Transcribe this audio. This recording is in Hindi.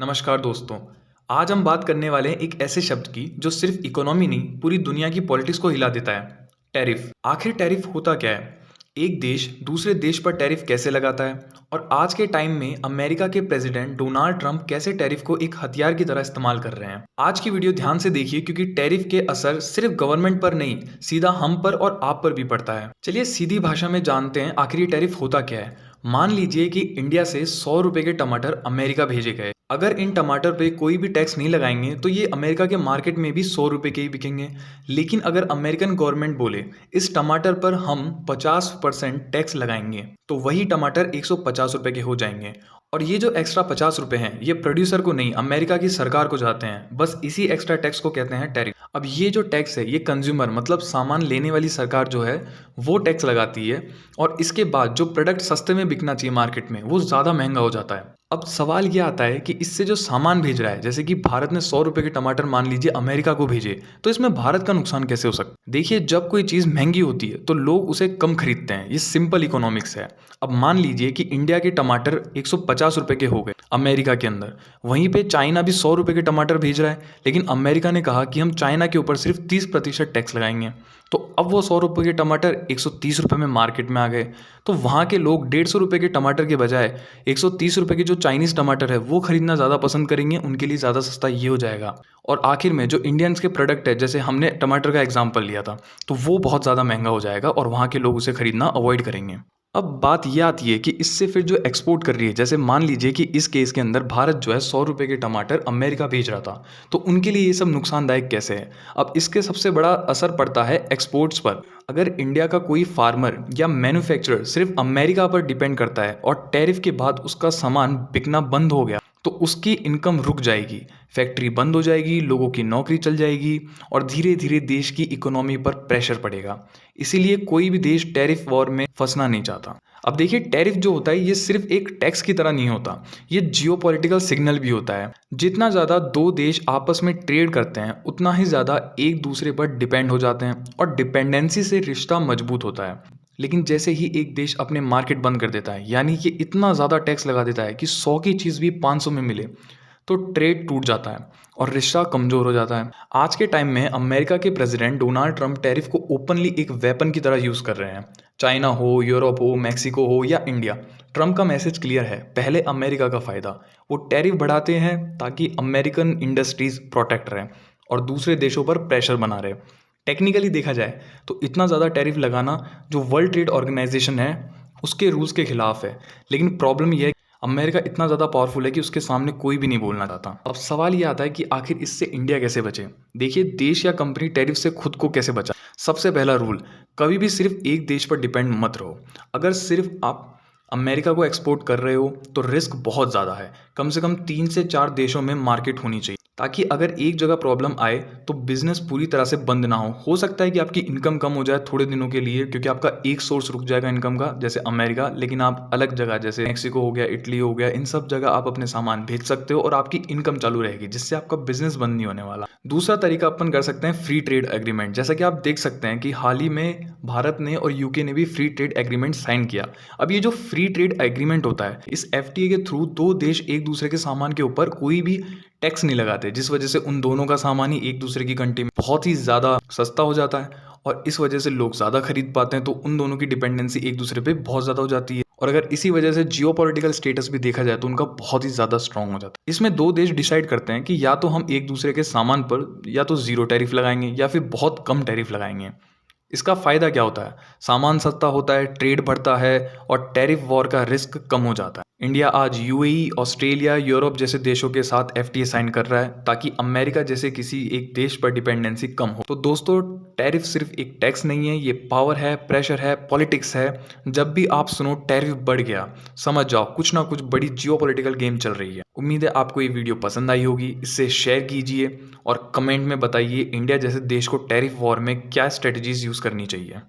नमस्कार दोस्तों। आज हम बात करने वाले हैं एक ऐसे शब्द की जो सिर्फ इकोनॉमी नहीं पूरी दुनिया की पॉलिटिक्स को हिला देता है। टैरिफ। आखिर टैरिफ होता क्या है? एक देश दूसरे देश पर टैरिफ कैसे लगाता है और आज के टाइम में अमेरिका के प्रेसिडेंट डोनाल्ड ट्रंप कैसे टैरिफ को एक हथियार की तरह इस्तेमाल कर रहे हैं। आज की वीडियो ध्यान से देखिए क्योंकि टैरिफ के असर सिर्फ गवर्नमेंट पर नहीं सीधा हम पर और आप पर भी पड़ता है। चलिए सीधी भाषा में जानते हैं आखिर ये टैरिफ होता क्या है। मान लीजिए कि इंडिया से 100 रुपए के टमाटर अमेरिका भेजे गए। अगर इन टमाटर पे कोई भी टैक्स नहीं लगाएंगे तो ये अमेरिका के मार्केट में भी 100 रुपए के ही बिकेंगे। लेकिन अगर अमेरिकन गवर्नमेंट बोले इस टमाटर पर हम 50% टैक्स लगाएंगे तो वही टमाटर 150 रुपए के हो जाएंगे। और ये जो एक्स्ट्रा 50 रुपए हैं ये प्रोड्यूसर को नहीं अमेरिका की सरकार को जाते हैं। बस इसी एक्स्ट्रा टैक्स को कहते हैं टैरिफ। अब ये जो टैक्स है ये कंज्यूमर मतलब सामान लेने वाली सरकार जो है वो टैक्स लगाती है और इसके बाद जो प्रोडक्ट सस्ते में बिकना चाहिए मार्केट में वो ज़्यादा महंगा हो जाता है। अब सवाल ये आता है कि इससे जो सामान भेज रहा है जैसे कि भारत ने 100 रुपए के टमाटर मान लीजिए अमेरिका को भेजे तो इसमें भारत का नुकसान कैसे हो सकता है? देखिए जब कोई चीज़ महंगी होती है तो लोग उसे कम खरीदते हैं। ये सिंपल इकोनॉमिक्स है। अब मान लीजिए कि इंडिया के टमाटर 150 रुपए के हो गए अमेरिका के अंदर, वहीं पे चाइना भी 100 रुपए के टमाटर भेज रहा है लेकिन अमेरिका ने कहा कि हम चाइना के ऊपर सिर्फ 30% टैक्स लगाएंगे। तो अब वो 100 रुपए के टमाटर 130 रुपए में मार्केट में आ गए। तो वहाँ के लोग 150 रुपए के टमाटर के बजाय 130 रुपए के जो चाइनीज़ टमाटर है वो खरीदना ज़्यादा पसंद करेंगे। उनके लिए ज़्यादा सस्ता ये हो जाएगा। और आखिर में जो इंडियंस के प्रोडक्ट है जैसे हमने टमाटर का एग्जाम्पल लिया था तो वो बहुत ज़्यादा महंगा हो जाएगा और वहाँ के लोग उसे खरीदना अवॉइड करेंगे। अब बात यह आती है कि इससे फिर जो एक्सपोर्ट कर रही है जैसे मान लीजिए कि इस केस के अंदर भारत जो है 100 रुपए के टमाटर अमेरिका भेज रहा था तो उनके लिए ये सब नुकसानदायक कैसे है? अब इसके सबसे बड़ा असर पड़ता है एक्सपोर्ट्स पर। अगर इंडिया का कोई फार्मर या मैन्युफैक्चरर सिर्फ अमेरिका पर डिपेंड करता है और टैरिफ के बाद उसका सामान बिकना बंद हो गया तो उसकी इनकम रुक जाएगी, फैक्ट्री बंद हो जाएगी, लोगों की नौकरी चल जाएगी और धीरे धीरे देश की इकोनॉमी पर प्रेशर पड़ेगा। इसीलिए कोई भी देश टैरिफ वॉर में फंसना नहीं चाहता। अब देखिए टैरिफ जो होता है ये सिर्फ एक टैक्स की तरह नहीं होता, ये जियोपॉलिटिकल सिग्नल भी होता है। जितना ज़्यादा दो देश आपस में ट्रेड करते हैं उतना ही ज़्यादा एक दूसरे पर डिपेंड हो जाते हैं और डिपेंडेंसी से रिश्ता मजबूत होता है। लेकिन जैसे ही एक देश अपने मार्केट बंद कर देता है यानी कि इतना ज़्यादा टैक्स लगा देता है कि 100 की चीज़ भी 500 में मिले तो ट्रेड टूट जाता है और रिश्ता कमज़ोर हो जाता है। आज के टाइम में अमेरिका के प्रेसिडेंट डोनाल्ड ट्रंप टैरिफ को ओपनली एक वेपन की तरह यूज़ कर रहे हैं। चाइना हो, यूरोप हो, मैक्सिको हो या इंडिया, ट्रंप का मैसेज क्लियर है, पहले अमेरिका का फ़ायदा। वो टैरिफ बढ़ाते हैं ताकि अमेरिकन इंडस्ट्रीज़ प्रोटेक्ट रहें और दूसरे देशों पर प्रेशर बना रहे। टेक्निकली देखा जाए तो इतना ज़्यादा टैरिफ लगाना जो वर्ल्ड ट्रेड ऑर्गेनाइजेशन है उसके रूल्स के खिलाफ है। लेकिन प्रॉब्लम यह है अमेरिका इतना ज़्यादा पावरफुल है कि उसके सामने कोई भी नहीं बोलना चाहता। अब सवाल ये आता है कि आखिर इससे इंडिया कैसे बचे? देखिए देश या कंपनी टैरिफ से खुद को कैसे बचा। सबसे पहला रूल, कभी भी सिर्फ एक देश पर डिपेंड मत रहो। अगर सिर्फ आप अमेरिका को एक्सपोर्ट कर रहे हो तो रिस्क बहुत ज़्यादा है। कम से कम 3 से 4 देशों में मार्केट होनी चाहिए ताकि अगर एक जगह प्रॉब्लम आए तो बिजनेस पूरी तरह से बंद ना हो सकता है कि आपकी इनकम कम हो जाए थोड़े दिनों के लिए क्योंकि आपका एक सोर्स रुक जाएगा इनकम का जैसे अमेरिका, लेकिन आप अलग जगह जैसे मैक्सिको हो गया, इटली हो गया, इन सब जगह आप अपने सामान भेज सकते हो और आपकी इनकम चालू रहेगी जिससे आपका बिजनेस बंद नहीं होने वाला। दूसरा तरीका अपन कर सकते हैं फ्री ट्रेड एग्रीमेंट। जैसा कि आप देख सकते हैं कि हाल ही में भारत ने और यूके ने भी फ्री ट्रेड एग्रीमेंट साइन किया। अब ये जो फ्री ट्रेड एग्रीमेंट होता है इस एफटीए के थ्रू दो देश एक दूसरे के सामान के ऊपर कोई भी टैक्स नहीं लगाते जिस वजह से उन दोनों का सामान ही एक दूसरे की कंट्री में बहुत ही ज़्यादा सस्ता हो जाता है और इस वजह से लोग ज़्यादा खरीद पाते हैं। तो उन दोनों की डिपेंडेंसी एक दूसरे पे बहुत ज़्यादा हो जाती है और अगर इसी वजह से जियोपॉलिटिकल स्टेटस भी देखा जाए तो उनका बहुत ही ज़्यादा स्ट्रांग हो जाता है। इसमें दो देश डिसाइड करते हैं कि या तो हम एक दूसरे के सामान पर या तो ज़ीरो टैरिफ लगाएंगे या फिर बहुत कम टैरिफ लगाएंगे। इसका फ़ायदा क्या होता है? सामान सस्ता होता है, ट्रेड बढ़ता है और टैरिफ वॉर का रिस्क कम हो जाता है। इंडिया आज यूएई, ऑस्ट्रेलिया, यूरोप जैसे देशों के साथ एफटीए साइन कर रहा है ताकि अमेरिका जैसे किसी एक देश पर डिपेंडेंसी कम हो। तो दोस्तों टैरिफ सिर्फ एक टैक्स नहीं है, ये पावर है, प्रेशर है, पॉलिटिक्स है। जब भी आप सुनो टैरिफ बढ़ गया समझ जाओ कुछ ना कुछ बड़ी जियोपॉलिटिकल गेम चल रही है। उम्मीद है आपको ये वीडियो पसंद आई होगी। इससे शेयर कीजिए और कमेंट में बताइए इंडिया जैसे देश को टैरिफ वॉर में क्या स्ट्रेटजीज यूज़ करनी चाहिए।